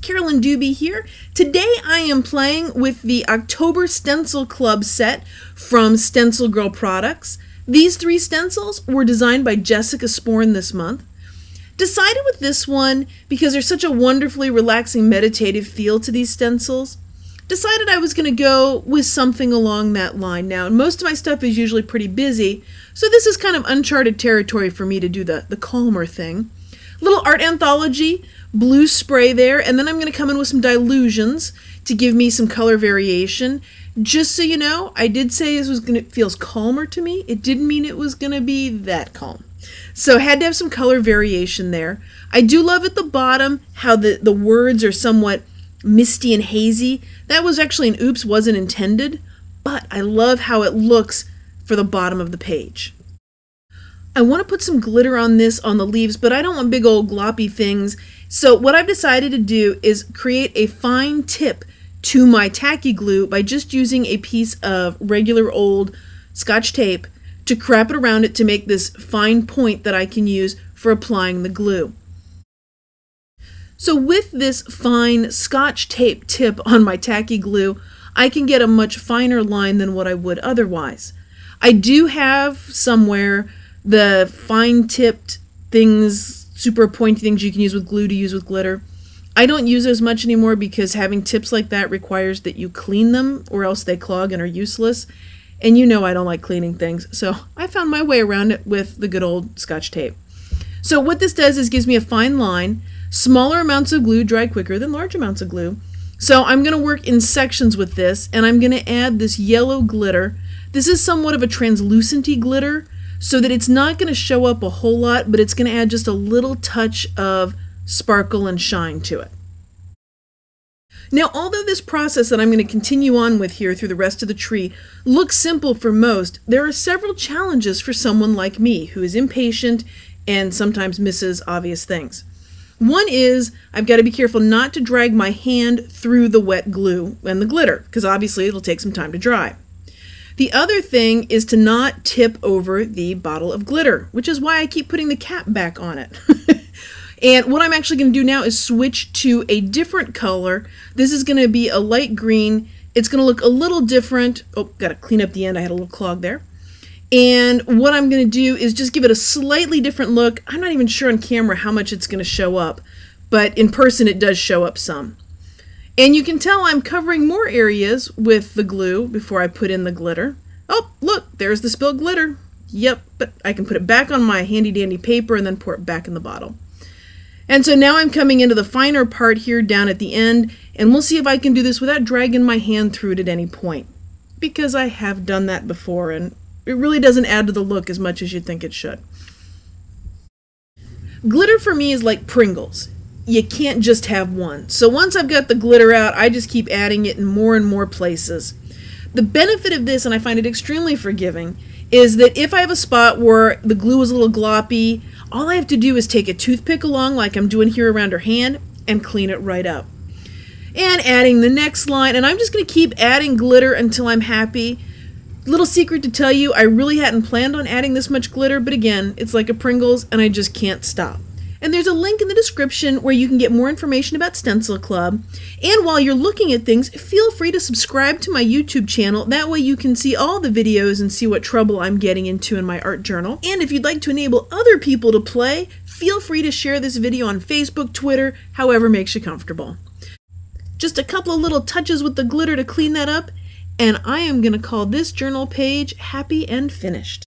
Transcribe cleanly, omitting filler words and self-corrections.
Carolyn Dube here. Today I am playing with the October Stencil Club set from Stencil Girl Products. These 3 stencils were designed by Jessica Sporn this month. Decided with this one because there's such a wonderfully relaxing meditative feel to these stencils. Decided I was going to go with something along that line. Now, most of my stuff is usually pretty busy, so this is kind of uncharted territory for me to do the calmer thing. Little art anthology, blue spray there, and then I'm going to come in with some dilutions to give me some color variation. Just so you know, I did say this was feels calmer to me. It didn't mean it was going to be that calm. So had to have some color variation there. I do love at the bottom how the words are somewhat misty and hazy. That was actually an oops, wasn't intended, but I love how it looks for the bottom of the page. I want to put some glitter on this on the leaves, but I don't want big old gloppy things. So what I've decided to do is create a fine tip to my tacky glue by just using a piece of regular old Scotch tape to wrap it around it to make this fine point that I can use for applying the glue. So with this fine Scotch tape tip on my tacky glue, I can get a much finer line than what I would otherwise. I do have somewhere the fine tipped things, super pointy things you can use with glue to use with glitter. I don't use those much anymore because having tips like that requires that you clean them or else they clog and are useless. And you know I don't like cleaning things, so I found my way around it with the good old Scotch tape. So what this does is gives me a fine line. Smaller amounts of glue dry quicker than large amounts of glue. So I'm going to work in sections with this, and I'm going to add this yellow glitter. This is somewhat of a translucent-y glitter, so that it's not going to show up a whole lot, but it's going to add just a little touch of sparkle and shine to it. Now, although this process that I'm going to continue on with here through the rest of the tree looks simple for most, there are several challenges for someone like me who is impatient and sometimes misses obvious things. One is I've got to be careful not to drag my hand through the wet glue and the glitter, because obviously it'll take some time to dry. The other thing is to not tip over the bottle of glitter, which is why I keep putting the cap back on it. And what I'm actually going to do now is switch to a different color. This is going to be a light green. It's going to look a little different. Oh, got to clean up the end. I had a little clog there. And what I'm going to do is just give it a slightly different look. I'm not even sure on camera how much it's going to show up, but in person it does show up some. And you can tell I'm covering more areas with the glue before I put in the glitter. Oh, look, there's the spilled glitter. Yep, but I can put it back on my handy-dandy paper and then pour it back in the bottle. And so now I'm coming into the finer part here down at the end, and we'll see if I can do this without dragging my hand through it at any point. Because I have done that before, and it really doesn't add to the look as much as you'd think it should. Glitter for me is like Pringles. You can't just have one. So once I've got the glitter out, I just keep adding it in more and more places. The benefit of this, and I find it extremely forgiving, is that if I have a spot where the glue is a little gloppy, all I have to do is take a toothpick along like I'm doing here around her hand and clean it right up. And adding the next line, and I'm just going to keep adding glitter until I'm happy. Little secret to tell you, I really hadn't planned on adding this much glitter, but again, it's like a Pringles and I just can't stop. And there's a link in the description where you can get more information about Stencil Club. And while you're looking at things, feel free to subscribe to my YouTube channel. That way you can see all the videos and see what trouble I'm getting into in my art journal. And if you'd like to enable other people to play, feel free to share this video on Facebook, Twitter, however makes you comfortable. Just a couple of little touches with the glitter to clean that up, and I am going to call this journal page happy and finished.